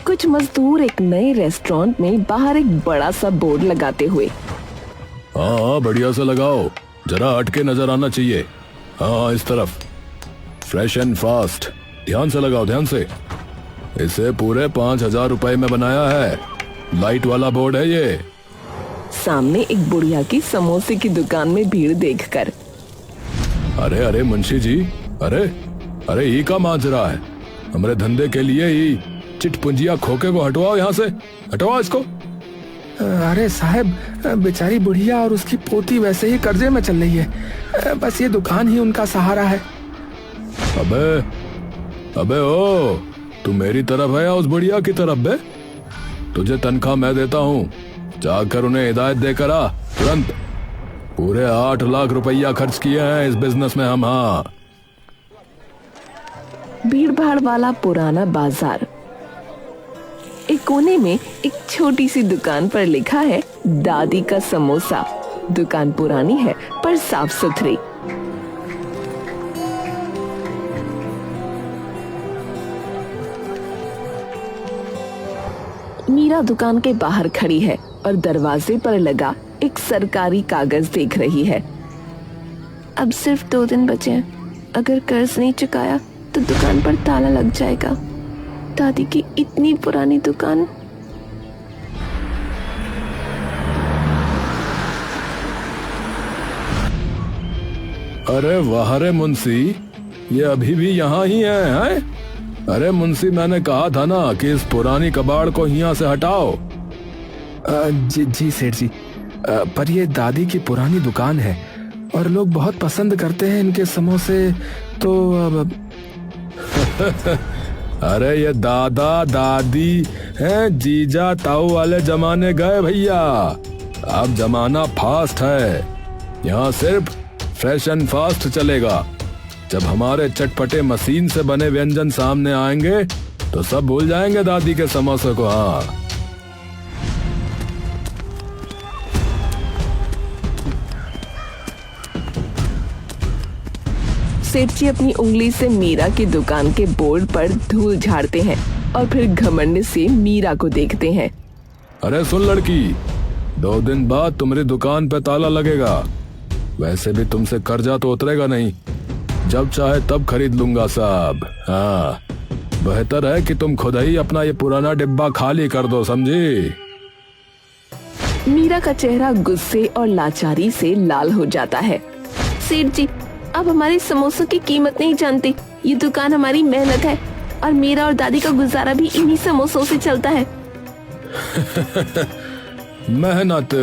कुछ मजदूर एक नए रेस्टोरेंट में बाहर एक बड़ा सा बोर्ड लगाते हुए। हाँ बढ़िया से लगाओ, जरा हटके नजर आना चाहिए। हाँ इस तरफ, फ्रेश एंड फास्ट, ध्यान से लगाओ, ध्यान से। इसे पूरे 5,000 रुपए में बनाया है, लाइट वाला बोर्ड है ये। सामने एक बुढ़िया की समोसे की दुकान में भीड़ देखकर, अरे अरे मुंशी जी, अरे अरे ये का माजरा है? हमारे धंधे के लिए ही चिटपुंजिया खोके को हटवाओ यहाँ से, हटवाओ इसको। अरे साहब, बेचारी बुढ़िया और उसकी पोती वैसे ही कर्जे में चल रही है, बस ये दुकान ही उनका सहारा है। अबे अबे ओ, तू मेरी तरफ है या उस बुढ़िया की तरफ बे? तुझे तनख्वाह मैं देता हूँ, जाकर उन्हें हिदायत देकर आ तुरंत। पूरे 8 लाख रुपया खर्च किए हैं इस बिजनेस में हम। हाँ, भीड़ भाड़ वाला पुराना बाजार। एक कोने में एक छोटी सी दुकान पर लिखा है दादी का समोसा। दुकान पुरानी है पर साफ सुथरी। मीरा दुकान के बाहर खड़ी है और दरवाजे पर लगा एक सरकारी कागज देख रही है। अब सिर्फ 2 दिन बचे हैं, अगर कर्ज नहीं चुकाया तो दुकान पर ताला लग जाएगा। दादी की इतनी पुरानी दुकान। अरे वाह रे मुंशी, ये अभी भी यहाँ ही है? अरे मुंशी, मैंने कहा था ना कि इस पुरानी कबाड़ को यहाँ से हटाओ। जी सेठ जी, पर ये दादी की पुरानी दुकान है और लोग बहुत पसंद करते हैं इनके समोसे, तो अब अरे ये दादा दादी हैं, जीजा ताऊ वाले जमाने गए भैया। अब जमाना फास्ट है, यहाँ सिर्फ फ्रेश एंड फास्ट चलेगा। जब हमारे चटपटे मशीन से बने व्यंजन सामने आएंगे तो सब भूल जाएंगे दादी के समोसे को। हाँ, सेठ जी अपनी उंगली से मीरा की दुकान के बोर्ड पर धूल झाड़ते हैं और फिर घमंड से मीरा को देखते हैं। अरे सुन लड़की, 2 दिन बाद तुम्हारी दुकान पे ताला लगेगा। वैसे भी तुमसे कर्जा तो उतरेगा नहीं, जब चाहे तब खरीद लूंगा साहब। हाँ, बेहतर है कि तुम खुद ही अपना ये पुराना डिब्बा खाली कर दो, समझी? मीरा का चेहरा गुस्से और लाचारी से लाल हो जाता है। सेठ जी, आप हमारे समोसों की कीमत नहीं जानते। ये दुकान हमारी मेहनत है और मेरा और दादी का गुजारा भी इन्हीं समोसों से चलता है। मेहनत?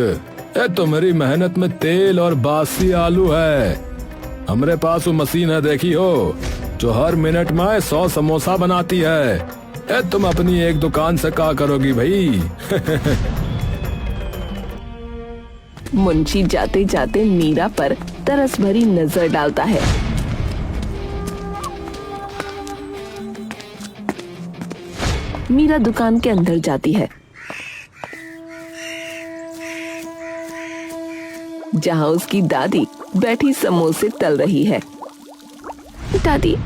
तो मेरी मेहनत में तेल और बासी आलू है। हमारे पास वो मशीन है, देखी हो, जो हर मिनट में 100 समोसा बनाती है। तुम अपनी एक दुकान से क्या करोगी भाई? मुंशी जाते जाते मीरा पर तरस भरी नजर डालता है। मीरा दुकान के अंदर जाती है, जहां उसकी दादी बैठी समोसे तल रही है। दादी,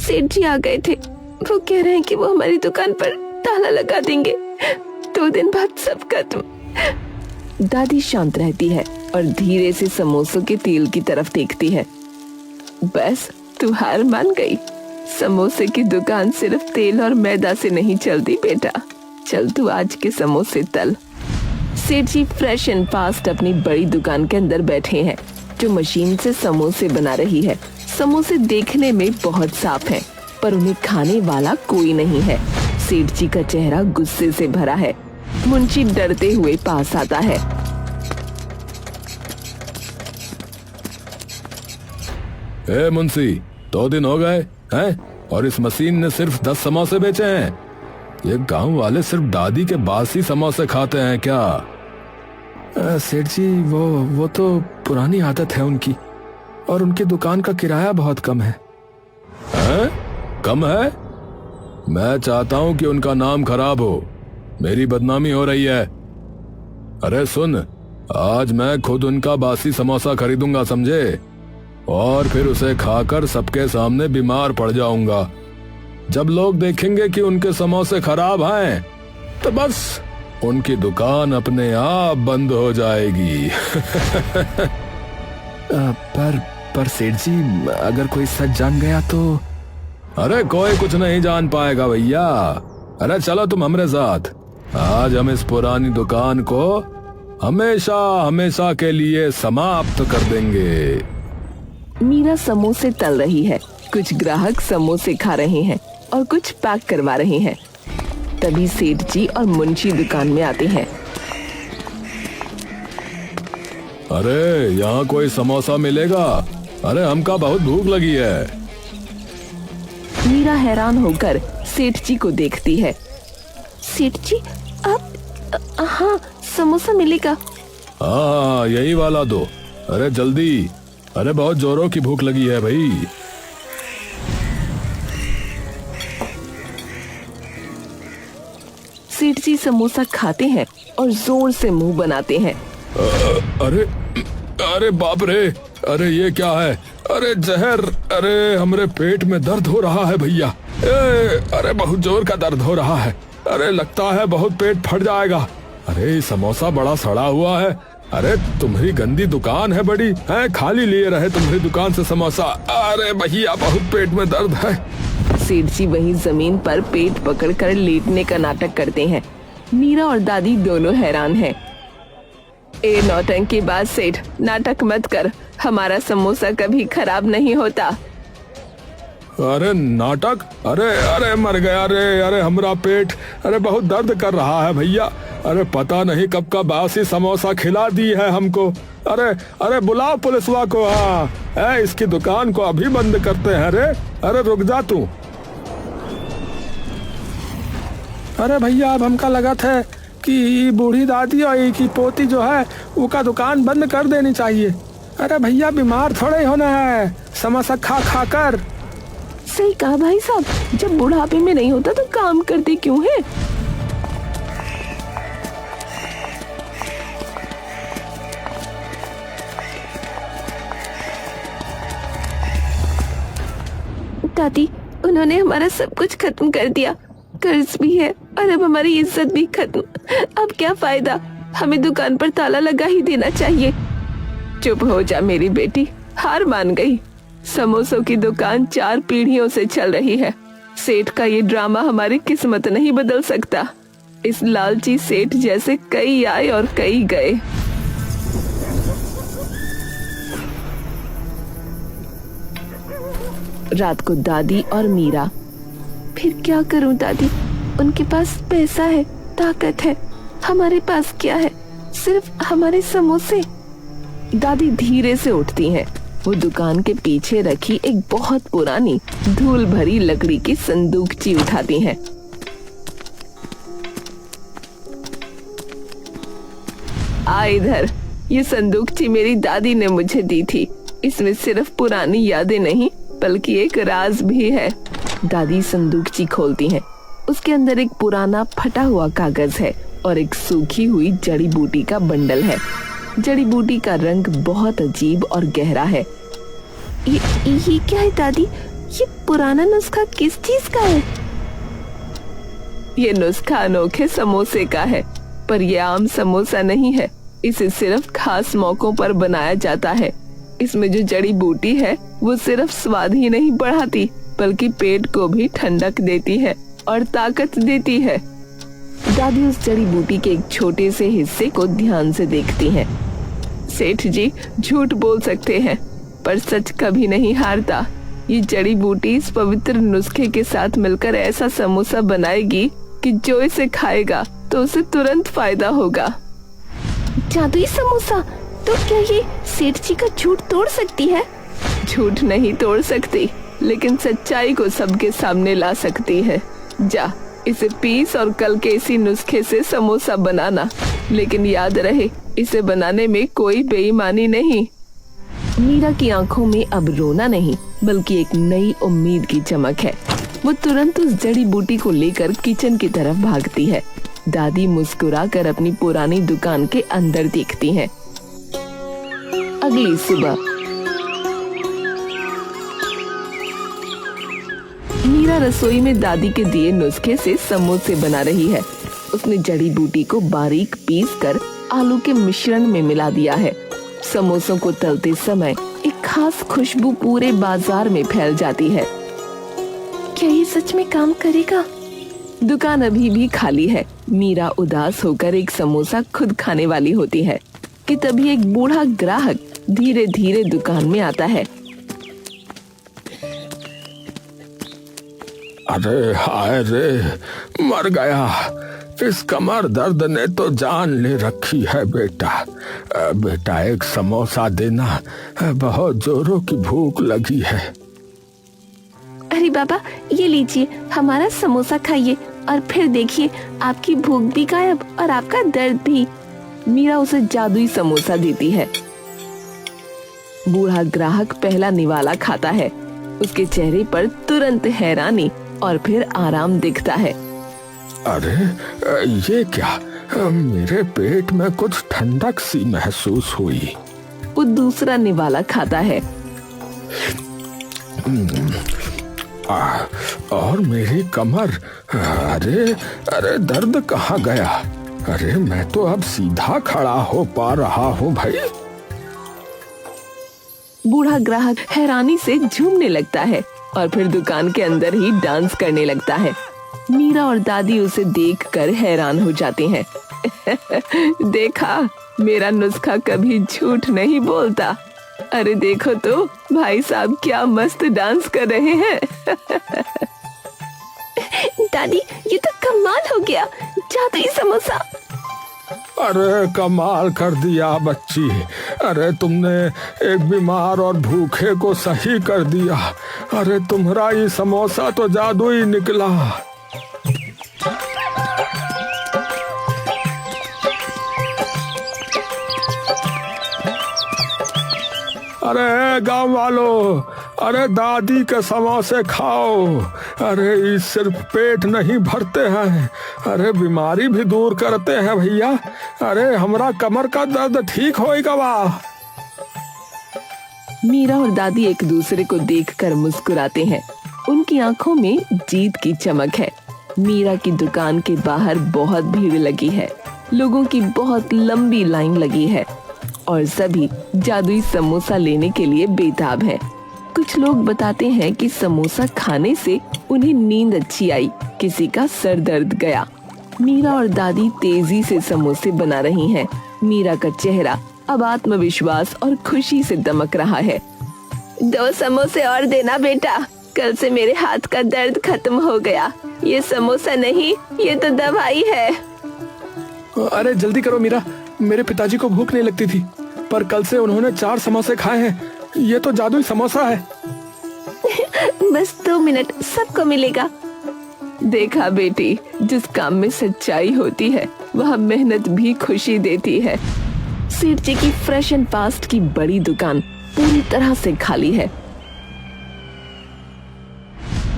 सेठ जी आ गए थे। वो कह रहे हैं कि वो हमारी दुकान पर ताला लगा देंगे। 2 दिन बाद सब खत्म। दादी शांत रहती है और धीरे से समोसों के तेल की तरफ देखती है। बस तू हार मान गई। समोसे की दुकान सिर्फ तेल और मैदा से नहीं चलती बेटा। चल तू आज के समोसे तल। सेठ जी फ्रेश एंड फास्ट अपनी बड़ी दुकान के अंदर बैठे हैं, जो मशीन से समोसे बना रही है। समोसे देखने में बहुत साफ हैं, पर उन्हें खाने वाला कोई नहीं है। सेठ जी का चेहरा गुस्से से भरा है। मुंशी डरते हुए पास आता है। ए मुंशी, 2 दिन हो गए हैं और इस मशीन ने सिर्फ 10 समोसे बेचे हैं। ये गांव वाले सिर्फ दादी के बासी समोसे खाते हैं क्या? सेठ जी, वो तो पुरानी आदत है उनकी, और उनकी दुकान का किराया बहुत कम है। हैं? कम है? मैं चाहता हूं कि उनका नाम खराब हो, मेरी बदनामी हो रही है। अरे सुन, आज मैं खुद उनका बासी समोसा खरीदूंगा, समझे? और फिर उसे खाकर सबके सामने बीमार पड़ जाऊंगा। जब लोग देखेंगे कि उनके समोसे खराब हैं तो बस उनकी दुकान अपने आप बंद हो जाएगी। पर सेठ जी, अगर कोई सच जान गया तो? अरे कोई कुछ नहीं जान पाएगा भैया। अरे चलो तुम हमारे साथ। आज हम इस पुरानी दुकान को हमेशा हमेशा के लिए समाप्त कर देंगे। मीरा समोसे तल रही है। कुछ ग्राहक समोसे खा रहे हैं और कुछ पैक करवा रहे हैं। तभी सेठ जी और मुंशी दुकान में आते हैं। अरे यहाँ कोई समोसा मिलेगा? अरे हमका बहुत भूख लगी है। मीरा हैरान होकर सेठ जी को देखती है। सेठ जी, आप? हाँ, समोसा मिलेगा। हाँ, यही वाला दो। अरे जल्दी, अरे बहुत जोरों की भूख लगी है भाई। सेठ जी समोसा खाते हैं और जोर से मुंह बनाते हैं। अरे अरे बाप रे, अरे ये क्या है? अरे जहर! अरे हमरे पेट में दर्द हो रहा है भैया। अरे बहुत जोर का दर्द हो रहा है। अरे लगता है बहुत पेट फट जाएगा। अरे समोसा बड़ा सड़ा हुआ है। अरे तुम्हारी गंदी दुकान है बड़ी है, खाली लिए रहे तुम्हारी दुकान से समोसा। अरे भैया बहुत पेट में दर्द है। सेठ जी वहीं जमीन पर पेट पकड़कर लेटने का नाटक करते हैं। मीरा और दादी दोनों हैरान हैं। ए नौटंकी बाज सेठ, नाटक मत कर। हमारा समोसा कभी खराब नहीं होता। अरे नाटक? अरे अरे मर गया। अरे हमारा पेट अरे बहुत दर्द कर रहा है भैया। अरे पता नहीं कब का बासी समोसा खिला दी है हमको। अरे बुलाओ पुलिसवा को। हाँ, इसकी दुकान को अभी बंद करते हैं। अरे रुक जा तू। अरे भैया, अब हमका लगा था कि बूढ़ी दादी और की पोती जो है उसका दुकान बंद कर देनी चाहिए। अरे भैया, बीमार थोड़े ही होना है समोसा खा खा कर। सही कहा भाई साहब, जब बुढ़ापे में नहीं होता तो काम करते क्यों है? दादी, उन्होंने हमारा सब कुछ खत्म कर दिया। कर्ज भी है और अब हमारी इज्जत भी खत्म। अब क्या फायदा? हमें दुकान पर ताला लगा ही देना चाहिए। चुप हो जा मेरी बेटी, हार मान गई। समोसों की दुकान 4 पीढ़ियों से चल रही है। सेठ का ये ड्रामा हमारी किस्मत नहीं बदल सकता। इस लालची सेठ जैसे कई आए और कई गए। रात को दादी और मीरा। फिर क्या करूं दादी? उनके पास पैसा है, ताकत है। हमारे पास क्या है? सिर्फ हमारे समोसे। दादी धीरे से उठती हैं। वो दुकान के पीछे रखी एक बहुत पुरानी धूल भरी लकड़ी की संदूकची उठाती हैं। आ इधर, ये संदूकची मेरी दादी ने मुझे दी थी। इसमें सिर्फ पुरानी यादें नहीं बल्कि एक राज भी है। दादी संदूकची खोलती हैं। उसके अंदर एक पुराना फटा हुआ कागज है और एक सूखी हुई जड़ी बूटी का बंडल है। जड़ी बूटी का रंग बहुत अजीब और गहरा है। ये क्या है दादी? ये पुराना नुस्खा किस चीज का है? ये नुस्खा अनोखे समोसे का है, पर यह आम समोसा नहीं है। इसे सिर्फ खास मौकों पर बनाया जाता है। इसमें जो जड़ी बूटी है वो सिर्फ स्वाद ही नहीं बढ़ाती बल्कि पेट को भी ठंडक देती है और ताकत देती है। दादी उस जड़ी बूटी के एक छोटे से हिस्से को ध्यान से देखती हैं। सेठ जी झूठ बोल सकते हैं पर सच कभी नहीं हारता। ये जड़ी बूटी इस पवित्र नुस्खे के साथ मिलकर ऐसा समोसा बनाएगी कि जो इसे खाएगा तो उसे तुरंत फायदा होगा। जादुई समोसा? तो क्या ये सेठ जी का झूठ तोड़ सकती है? झूठ नहीं तोड़ सकती, लेकिन सच्चाई को सबके सामने ला सकती है। जा, इसे पीस और कल के इसी नुस्खे से समोसा बनाना। लेकिन याद रहे, इसे बनाने में कोई बेईमानी नहीं। मीरा की आंखों में अब रोना नहीं बल्कि एक नई उम्मीद की चमक है। वो तुरंत उस जड़ी बूटी को लेकर किचन की तरफ भागती है। दादी मुस्कुराकर अपनी पुरानी दुकान के अंदर देखती हैं। अगली सुबह मीरा रसोई में दादी के दिए नुस्खे से समोसे बना रही है। उसने जड़ी बूटी को बारीक पीसकर आलू के मिश्रण में मिला दिया है। समोसों को तलते समय एक खास खुशबू पूरे बाजार में फैल जाती है। क्या ये सच में काम करेगा? दुकान अभी भी खाली है। मीरा उदास होकर एक समोसा खुद खाने वाली होती है कि तभी एक बूढ़ा ग्राहक धीरे धीरे दुकान में आता है। अरे हाय रे, मर गया। इस कमर दर्द ने तो जान ले रखी है बेटा। बेटा एक समोसा देना, बहुत जोरों की भूख लगी है। अरे बाबा, ये लीजिए हमारा समोसा खाइए और फिर देखिए आपकी भूख भी गायब और आपका दर्द भी। मीरा उसे जादुई समोसा देती है। बूढ़ा ग्राहक पहला निवाला खाता है। उसके चेहरे पर तुरंत हैरानी और फिर आराम दिखता है। अरे ये क्या? मेरे पेट में कुछ ठंडक सी महसूस हुई। वो दूसरा निवाला खाता है। और मेरी कमर, अरे अरे दर्द कहाँ गया? अरे मैं तो अब सीधा खड़ा हो पा रहा हूँ भाई। बूढ़ा ग्राहक हैरानी से झूमने लगता है और फिर दुकान के अंदर ही डांस करने लगता है। मीरा और दादी उसे देखकर हैरान हो जाते हैं। देखा, मेरा नुस्खा कभी झूठ नहीं बोलता। अरे देखो तो भाई साहब क्या मस्त डांस कर रहे हैं। दादी, ये तो कमाल हो गया, जादुई समोसा। अरे कमाल कर दिया बच्ची। अरे तुमने एक बीमार और भूखे को सही कर दिया। अरे तुम्हारा ये समोसा तो जादुई निकला। अरे गांव वालों, अरे दादी के समोसे खाओ। अरे ये सिर्फ पेट नहीं भरते हैं, अरे बीमारी भी दूर करते हैं भैया। अरे हमारा कमर का दर्द ठीक होएगा। वाह। मीरा और दादी एक दूसरे को देखकर मुस्कुराते हैं। उनकी आंखों में जीत की चमक है। मीरा की दुकान के बाहर बहुत भीड़ लगी है। लोगों की बहुत लंबी लाइन लगी है और सभी जादुई समोसा लेने के लिए बेताब हैं। कुछ लोग बताते हैं कि समोसा खाने से उन्हें नींद अच्छी आई, किसी का सर दर्द गया। मीरा और दादी तेजी से समोसे बना रही हैं। मीरा का चेहरा अब आत्मविश्वास और खुशी से दमक रहा है। 2 समोसे और देना बेटा, कल से मेरे हाथ का दर्द खत्म हो गया। ये समोसा नहीं, ये तो दवाई है। अरे जल्दी करो मीरा, मेरे पिताजी को भूख नहीं लगती थी, पर कल से उन्होंने 4 समोसे खाए हैं। ये तो जादुई समोसा है। बस 2 मिनट, सबको मिलेगा। देखा बेटी, जिस काम में सच्चाई होती है वह मेहनत भी खुशी देती है। सेठ जी की फ्रेश एंड फास्ट की बड़ी दुकान पूरी तरह से खाली है।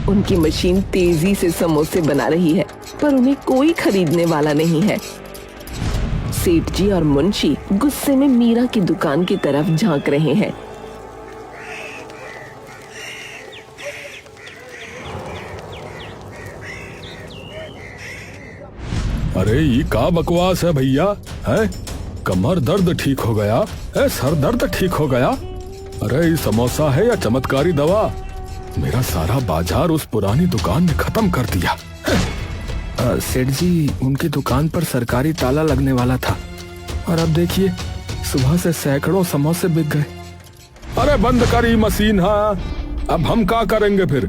उनकी मशीन तेजी से समोसे बना रही है, पर उन्हें कोई खरीदने वाला नहीं है। सेठ जी और मुंशी गुस्से में मीरा की दुकान की तरफ झांक रहे हैं। अरे ये का बकवास है भैया? है कमर दर्द ठीक हो गया है, सर दर्द ठीक हो गया। अरे ये समोसा है या चमत्कारी दवा? मेरा सारा बाजार उस पुरानी दुकान ने खत्म कर दिया। सेठ जी, उनकी दुकान पर सरकारी ताला लगने वाला था और अब देखिए सुबह से सैकड़ों समोसे बिक गए। अरे बंद करी मशीन। हाँ, अब हम क्या करेंगे फिर?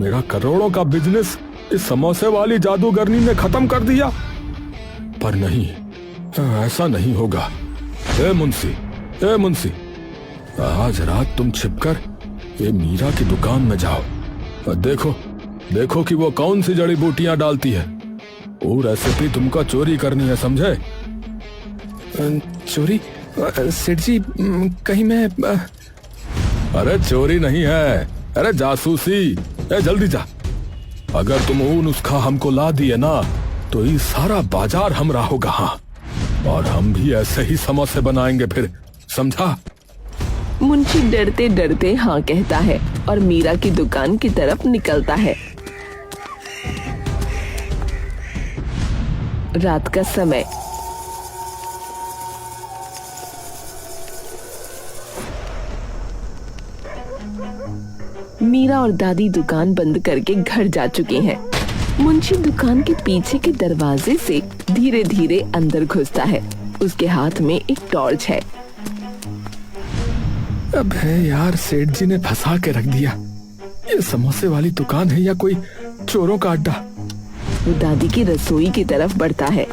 मेरा करोड़ों का बिजनेस इस समोसे वाली जादूगरनी ने खत्म कर दिया। पर नहीं, ऐसा नहीं होगा। ए मुंशी, आज रात तुम छिपकर ये मीरा की दुकान में जाओ और देखो कि वो कौन सी जड़ी बूटियां डालती है। वो रेसिपी तुमको चोरी करनी है, समझे? चोरी? सेठ जी, कहीं मैं अरे चोरी नहीं है, अरे जासूसी। जल्दी जा। अगर तुम वो नुस्खा हमको ला दिए ना तो ये सारा बाजार हमरा होगा। हाँ, और हम भी ऐसे ही समोसे बनाएंगे फिर, समझा? मुंशी डरते डरते हाँ कहता है और मीरा की दुकान की तरफ निकलता है। रात का समय। मीरा और दादी दुकान बंद करके घर जा चुके हैं। मुंशी दुकान के पीछे के दरवाजे से धीरे धीरे अंदर घुसता है। उसके हाथ में एक टॉर्च है। अबे यार, सेठ जी ने फंसा के रख दिया। ये समोसे वाली दुकान है या कोई चोरों का अड्डा? वो दादी की रसोई की तरफ बढ़ता है।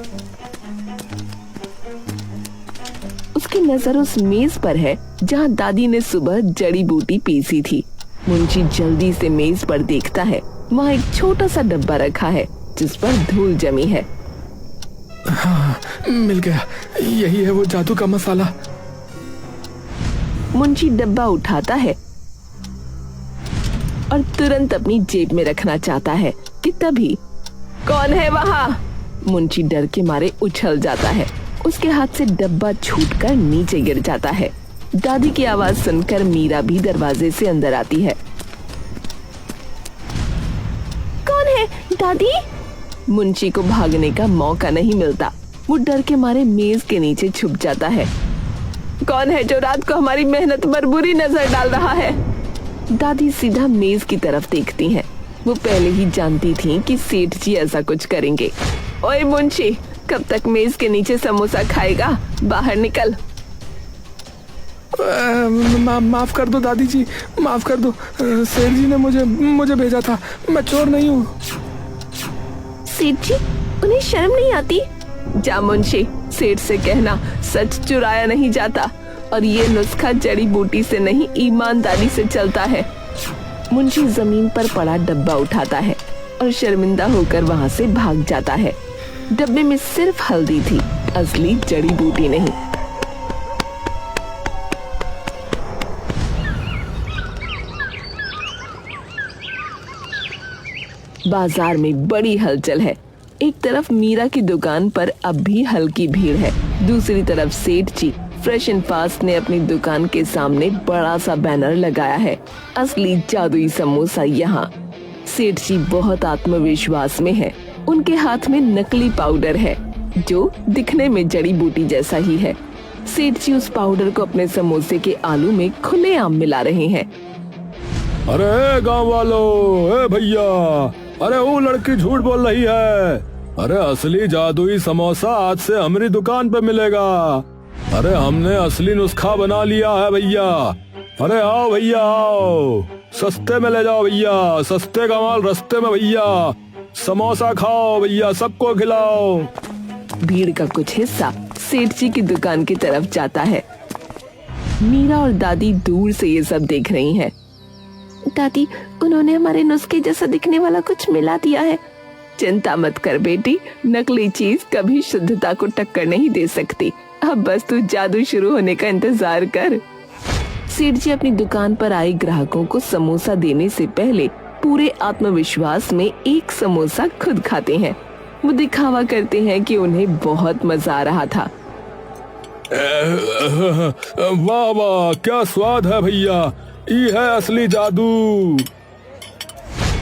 उसकी नजर उस मेज पर है जहाँ दादी ने सुबह जड़ी बूटी पीसी थी। मुंशी जल्दी से मेज पर देखता है। वहाँ एक छोटा सा डब्बा रखा है जिस पर धूल जमी है। हाँ, मिल गया। यही है वो जादू का मसाला। मुंशी डब्बा उठाता है और तुरंत अपनी जेब में रखना चाहता है कि तभी कौन है वहाँ? मुंशी डर के मारे उछल जाता है। उसके हाथ से डब्बा छूटकर नीचे गिर जाता है। दादी की आवाज सुनकर मीरा भी दरवाजे से अंदर आती है। कौन है दादी? मुंशी को भागने का मौका नहीं मिलता। वो डर के मारे मेज के नीचे छुप जाता है। कौन है जो रात को हमारी मेहनत पर बुरी नजर डाल रहा है? दादी सीधा मेज की तरफ देखती हैं। वो पहले ही जानती थीं कि सेठ जी ऐसा कुछ करेंगे। ओए मुंशी, कब तक मेज के नीचे समोसा खाएगा? बाहर निकल। माफ कर दो दादी जी, माफ कर दो। सेठ जी ने मुझे भेजा था। मैं चोर नहीं हूँ। सेठ जी, उन्हें शर्म नहीं आती? जा मुंशी, सेठ से कहना सच चुराया नहीं जाता और ये नुस्खा जड़ी बूटी से नहीं ईमानदारी से चलता है। मुंशी जमीन पर पड़ा डब्बा उठाता है और शर्मिंदा होकर वहाँ से भाग जाता है। डब्बे में सिर्फ हल्दी थी, असली जड़ी बूटी नहीं। बाजार में बड़ी हलचल है। एक तरफ मीरा की दुकान पर अब भी हल्की भीड़ है। दूसरी तरफ सेठ जी फ्रेश एंड फास्ट ने अपनी दुकान के सामने बड़ा सा बैनर लगाया है, असली जादुई समोसा यहाँ। सेठ जी बहुत आत्मविश्वास में है। उनके हाथ में नकली पाउडर है जो दिखने में जड़ी बूटी जैसा ही है। सेठ जी उस पाउडर को अपने समोसे के आलू में खुलेआम मिला रहे हैं। अरे गांव वालों, भैया, अरे वो लड़की झूठ बोल रही है। अरे असली जादुई समोसा आज से हमारी दुकान पे मिलेगा। अरे हमने असली नुस्खा बना लिया है भैया। अरे आओ भैया आओ, सस्ते में ले जाओ भैया, सस्ते का माल रस्ते में भैया। समोसा खाओ भैया, सबको खिलाओ। भीड़ का कुछ हिस्सा सेठ जी की दुकान की तरफ जाता है। मीरा और दादी दूर से ये सब देख रही हैं। दादी, उन्होंने हमारे नुस्खे जैसा दिखने वाला कुछ मिला दिया है। चिंता मत कर बेटी, नकली चीज कभी शुद्धता को टक्कर नहीं दे सकती। अब बस तू जादू शुरू होने का इंतजार कर। सेठ जी अपनी दुकान पर आए ग्राहकों को समोसा देने से पहले पूरे आत्मविश्वास में एक समोसा खुद खाते हैं। वो दिखावा करते हैं कि उन्हें बहुत मजा आ रहा था। वाह वाह, क्या स्वाद है भैया, ये है असली जादू।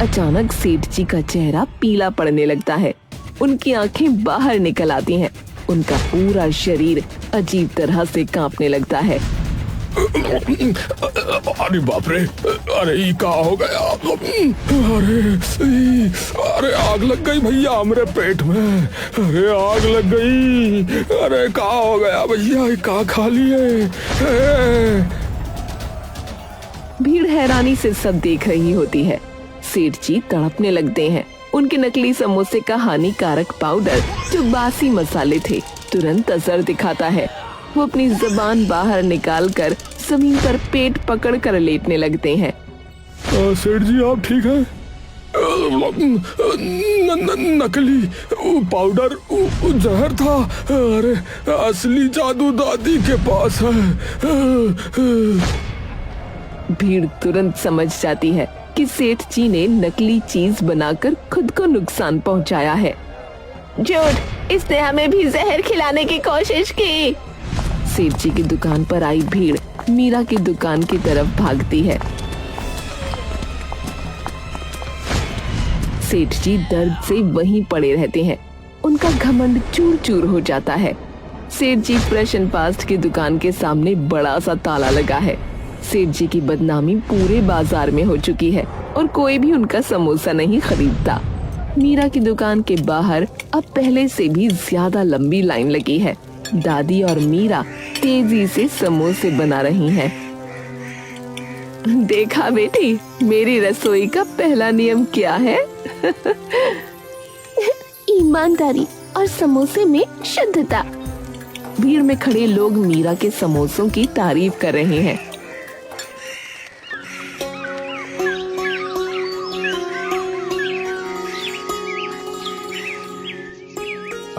अचानक सेठ जी का चेहरा पीला पड़ने लगता है। उनकी आंखें बाहर निकल आती हैं। उनका पूरा शरीर अजीब तरह से कांपने लगता है। अरे बाप रे, अरे ये क्या हो गया? अरे आग लग गई भैया हमरे पेट में। अरे आग लग गई। अरे क्या हो गया भैया, ये क्या खा लिए? भीड़ हैरानी से सब देख रही होती है। सेठ जी तड़पने लगते हैं। उनके नकली समोसे का हानिकारक पाउडर जो बासी मसाले थे तुरंत असर दिखाता है। वो अपनी जुबान बाहर निकालकर जमीन पर पेट पकड़कर लेटने लगते हैं। सेठ जी आप ठीक हैं? नकली पाउडर जहर था। अरे असली जादू दादी के पास है। भीड़ तुरंत समझ जाती है कि सेठ जी ने नकली चीज बनाकर खुद को नुकसान पहुंचाया है। झूठ, इसने हमें भी जहर खिलाने की कोशिश की। सेठ जी की दुकान पर आई भीड़ मीरा की दुकान की तरफ भागती है। सेठ जी दर्द से वहीं पड़े रहते हैं। उनका घमंड चूर चूर हो जाता है। सेठ जी फ्रेश एंड फास्ट की दुकान के सामने बड़ा सा ताला लगा है। सेठ जी की बदनामी पूरे बाजार में हो चुकी है और कोई भी उनका समोसा नहीं खरीदता। मीरा की दुकान के बाहर अब पहले से भी ज्यादा लंबी लाइन लगी है। दादी और मीरा तेजी से समोसे बना रही हैं। देखा बेटी, मेरी रसोई का पहला नियम क्या है? ईमानदारी और समोसे में शुद्धता। भीड़ में खड़े लोग मीरा के समोसों की तारीफ कर रहे हैं।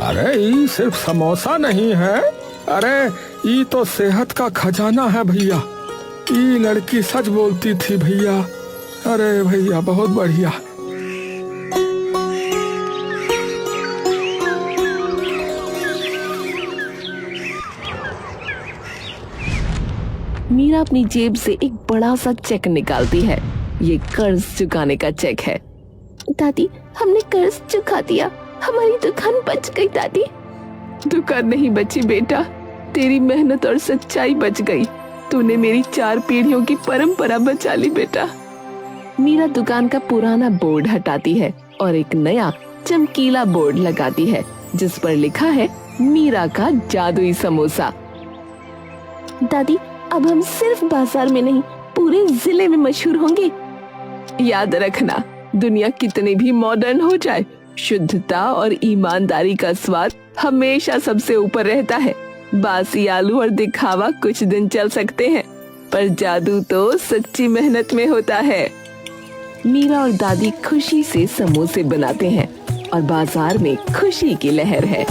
अरे ये सिर्फ समोसा नहीं है, अरे ये तो सेहत का खजाना है भैया। ये लड़की सच बोलती थी भैया। अरे भैया बहुत बढ़िया। मीरा अपनी जेब से एक बड़ा सा चेक निकालती है। ये कर्ज चुकाने का चेक है। दादी, हमने कर्ज चुका दिया, हमारी दुकान बच गई। दादी, दुकान नहीं बची बेटा, तेरी मेहनत और सच्चाई बच गई। तूने मेरी 4 पीढ़ियों की परंपरा बचा ली बेटा। मीरा दुकान का पुराना बोर्ड हटाती है और एक नया चमकीला बोर्ड लगाती है जिस पर लिखा है मीरा का जादुई समोसा। दादी, अब हम सिर्फ बाजार में नहीं पूरे जिले में मशहूर होंगे। याद रखना, दुनिया कितनी भी मॉडर्न हो जाए, शुद्धता और ईमानदारी का स्वाद हमेशा सबसे ऊपर रहता है। बासी आलू और दिखावा कुछ दिन चल सकते हैं, पर जादू तो सच्ची मेहनत में होता है। मीरा और दादी खुशी से समोसे बनाते हैं और बाजार में खुशी की लहर है।